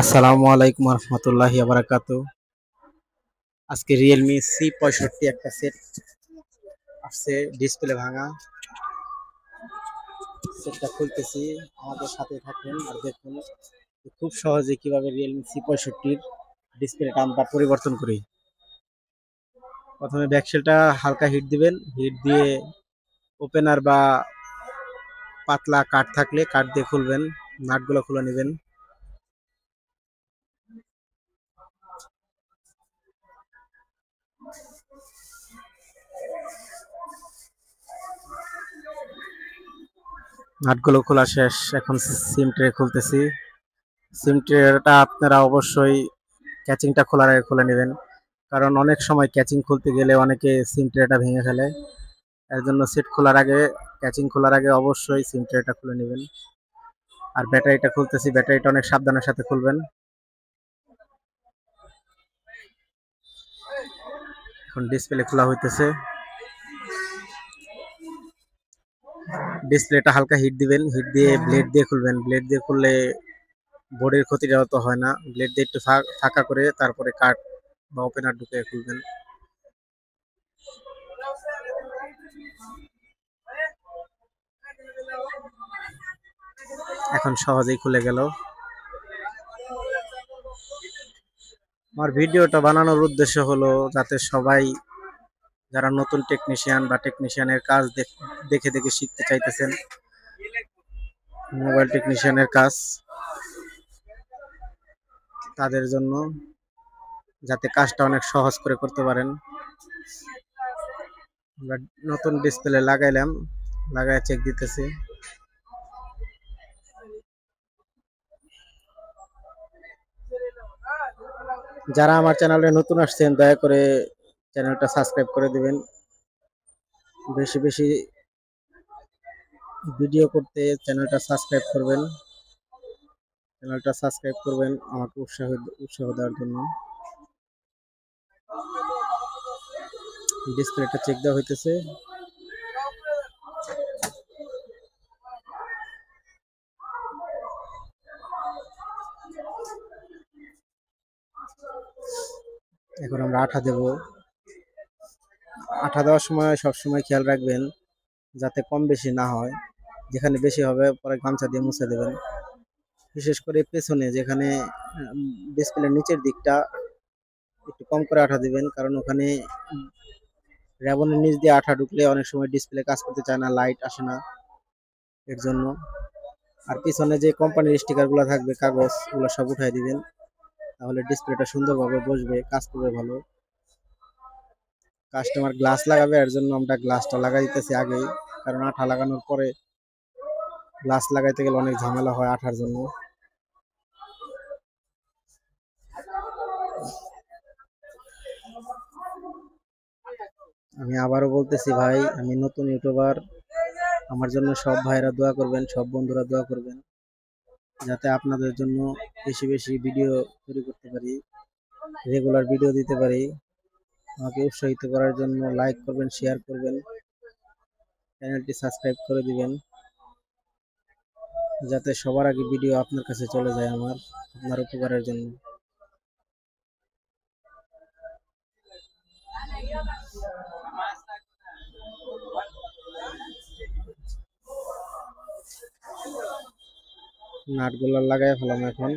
আসসালামু আলাইকুম রহমতুল্লাহি বারাকাতু। আজকে রিয়েলমি C65 একটা সেট আসছে, ডিসপ্লে ভাঙা। সেটটা খুলতেছি, আমাদের সাথে থাকুন আর দেখুন খুব সহজে কিভাবে রিয়েলমি C65 ডিসপ্লেটা আমরা পরিবর্তন করি। প্রথমে ব্যাকসেলটা হালকা হিট দিবেন, হিট দিয়ে ওপেনার বা পাতলা কাঠ থাকলে কাঠ দিয়ে খুলবেন, নাটগুলো খুলে নেবেন। নাটগুলো খোলা শেষ, এখন সিম ট্রে খুলতেছি। সিম ট্রেটা আপনারা অবশ্যই ক্যাচিংটা খোলার আগে খুলে নেবেন, কারণ অনেক সময় ক্যাচিং খুলতে গেলে অনেকে সিম ট্রেটা ভেঙে ফেলে। এর জন্য সেট খোলার আগে, ক্যাচিং খোলার আগে অবশ্যই সিম ট্রেটা খুলে নেবেন। আর ব্যাটারিটা খুলতেছি, ব্যাটারিটা অনেক সাবধানের সাথে খুলবেন। এখন ডিসপ্লে খোলা হইতেছে। ডিসপ্লেটা হালকা হিট দিবেন, হিট দিয়ে ব্লেড দিয়ে খুলবেন। ব্লেড দিয়ে খুললে বোর্ডের ক্ষতিটা তো হয় না। ব্লেড দিয়ে একটু ফাঁকা করে তারপরে কাট বা ওপেনার ঢুকে খুলবেন। এখন সহজেই খুলে গেল। আমার ভিডিওটা বানানোর উদ্দেশ্য হলো যাতে সবাই যারা নতুন টেকনিশিয়ান বা টেকনিশিয়ানের কাজ দেখে দেখে শিখতে চাইতেছেন, মোবাইল টেকনিশিয়ানের কাজ, তাদের জন্য যাতে কাজটা অনেক সহজ করে করতে পারেন। আমরা নতুন ডিসপ্লে লাগাইলাম, লাগাই চেক দিতেছি। যারা আমার চ্যানেলে নতুন আসছেন দয়া করে চ্যানেলটা সাবস্ক্রাইব করে দিবেন। বেশি বেশি ভিডিও করতে চ্যানেলটা সাবস্ক্রাইব করবেন, চ্যানেলটা সাবস্ক্রাইব করবেন আমাকে উৎসাহ দেওয়ার জন্য। ডিসপ্লেটা চেক দেওয়া হইতেছে। এখন আমরা আঠা দেব। আঠা দেওয়ার সময় সবসময় খেয়াল রাখবেন যাতে কম বেশি না হয়। যেখানে বেশি হবে পরে গামছা দিয়ে মুছে দেবেন। বিশেষ করে পেছনে যেখানে ডিসপ্লের নিচের দিকটা একটু কম করে আঠা দিবেন, কারণ ওখানে র্যাবনের নিচ দিয়ে আঠা ঢুকলে অনেক সময় ডিসপ্লে কাজ করতে চায় না, লাইট আসে না, এর জন্য। আর পিছনে যে কোম্পানির স্টিকার গুলো থাকবে, কাগজ গুলো সব উঠাই দিবেন, তাহলে ডিসপ্লেটা সুন্দরভাবে বসবে, কাজ করবে ভালো। কাস্টমার গ্লাস লাগাবে, এর জন্য আমরা গ্লাসটা লাগাই দিতেছি আগেই, কারণ আঠা লাগানোর পরে গ্লাস লাগাইতে গেলে অনেক ঝামেলা হয় আঠার জন্য। আমি আবারও বলতেছি ভাই, আমি নতুন ইউটিউবার, আমার জন্য সব ভাইরা দোয়া করবেন, সব বন্ধুরা দোয়া করবেন, যাতে আপনাদের জন্য বেশি বেশি ভিডিও তৈরি করতে পারি, রেগুলার ভিডিও দিতে পারি। আমাকে উৎসাহিত করার জন্য লাইক করবেন, শেয়ার করবেন, চ্যানেলটি সাবস্ক্রাইব করে দিবেন, যাতে সবার আগে ভিডিও আপনার কাছে চলে যায় আপনার উপকারের জন্য। নাটগুলো লাগাই ফেলাম এখন।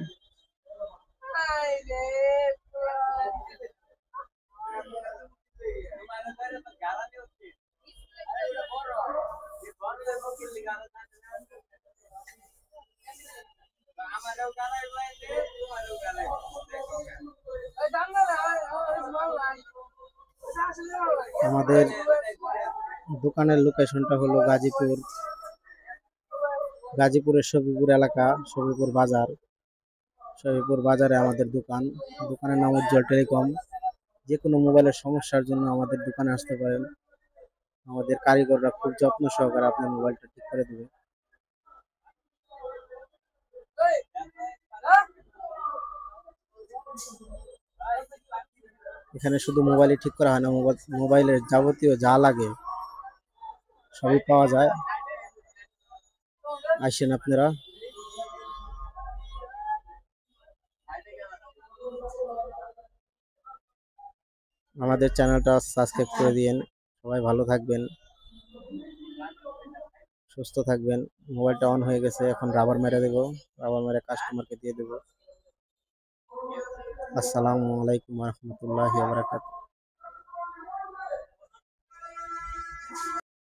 আমাদের দোকানের লোকেশনটা হলো গাজীপুরের সবিপুর এলাকা, সবিপুর বাজার। সবিপুর বাজারে আমাদের দোকান। দোকানের নাম উজ্জ্বল টেলিকম। যে কোনো মোবাইলের সমস্যার জন্য আমাদের দোকানে আসতে পারেন। আমাদের কারিগররা খুব যত্ন সহকারে আপনার মোবাইলটা ঠিক করে দেবে। এখানে শুধু মোবাইলই ঠিক করা হয় না, মোবাইলের যাবতীয় যা লাগে সবই পাওয়া যায়। আসেন আপনারা। আমাদের চ্যানেলটা সাবস্ক্রাইব করে দিয়েন। সবাই ভালো থাকবেন, সুস্থ থাকবেন। মোবাইলটা অন হয়ে গেছে, এখন রাবার মেরে দেবো, রাবার মেরে কাস্টমারকে দিয়ে দেবো। আসসালামু আলাইকুম রহমতুল্লাহি ওয়া বারাকাতুহু।